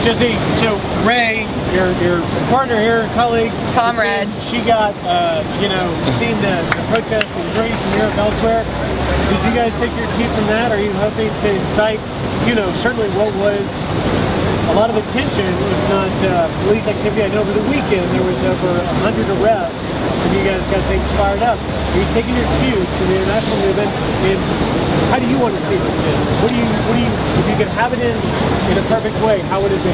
Jesse, so Ray, your partner here, colleague, comrade, she got, seen the protests in Greece and Europe elsewhere. Did you guys take your cue from that? Are you hoping to incite, certainly what was a lot of attention, if not police activity? I know over the weekend there was over 100 arrests, and you guys got things fired up. Are you taking your cues from the international movement? And how do you want to see this in? What do you, if you could have it in a perfect way, how would it be?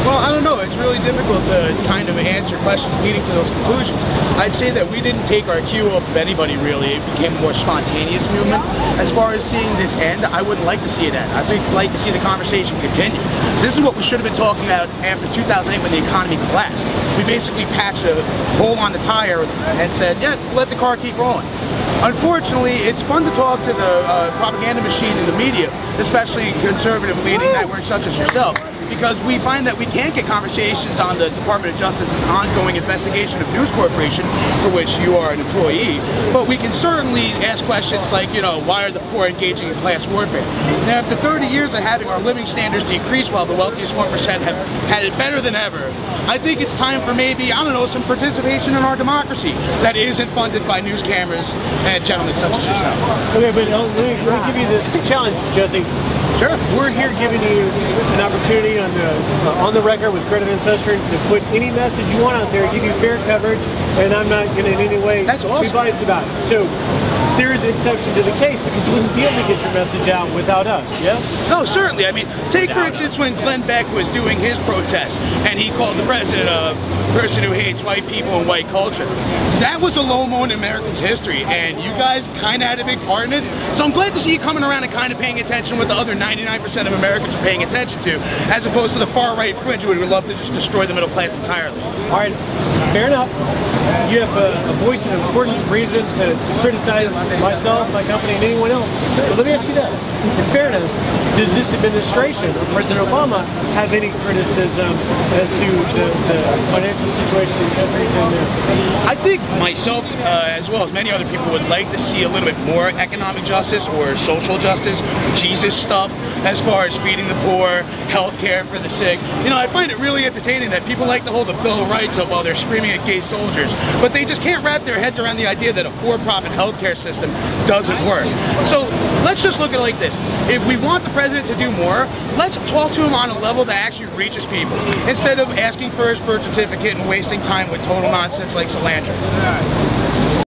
Well, I don't know. It's really difficult to kind of answer questions leading to those conclusions. I'd say that we didn't take our cue off of anybody, really. It became a more spontaneous movement. As far as seeing this end, I wouldn't like to see it end. I think I'd like to see the conversation continue. This is what we should have been talking about after 2008 when the economy collapsed. We basically patched a hole on the tire and said, yeah, let the car keep rolling. Unfortunately, it's fun to talk to the propaganda machine in the media, especially conservative leading networks such as yourself, because we find that we can't get conversations on the Department of Justice's ongoing investigation of News Corporation, for which you are an employee, but we can certainly ask questions like, why are the poor engaging in class warfare? Now, after 30 years of having our living standards decrease while the wealthiest 1% have had it better than ever, I think it's time for maybe, some participation in our democracy that isn't funded by news cameras and gentlemen such as yourself. Okay, but let me give you this challenge, Jesse. Sure. We're here giving you an opportunity on the record with Credit Ancestry to put any message you want out there, give you fair coverage, and I'm not going to in any way be biased about it. So there is an exception to the case because you wouldn't be able to get your message out without us, yes? No, certainly. I mean, take for instance when Glenn Beck was doing his protest and he called the president a person who hates white people and white culture. That was a low moment in Americans' history, and you guys kind of had a big part in it. So I'm glad to see you coming around and kind of paying attention what the other 99% of Americans are paying attention to, as opposed to the far-right fringe who would love to just destroy the middle class entirely. All right, fair enough. You have a voice and an important reason to criticize myself, my company, and anyone else. But let me ask you this. In fairness, does this administration or President Obama have any criticism as to the financial situation in countries in there? I think myself, as well as many other people, would like to see a little bit more economic justice or social justice, Jesus stuff, as far as feeding the poor, health care for the sick. I find it really entertaining that people like to hold the Bill of Rights up while they're screaming at gay soldiers, but they just can't wrap their heads around the idea that a for-profit healthcare system doesn't work. So let's just look at it like this. If we want the president to do more, let's talk to him on a level that actually reaches people, instead of asking for his birth certificate and wasting time with total nonsense like cilantro.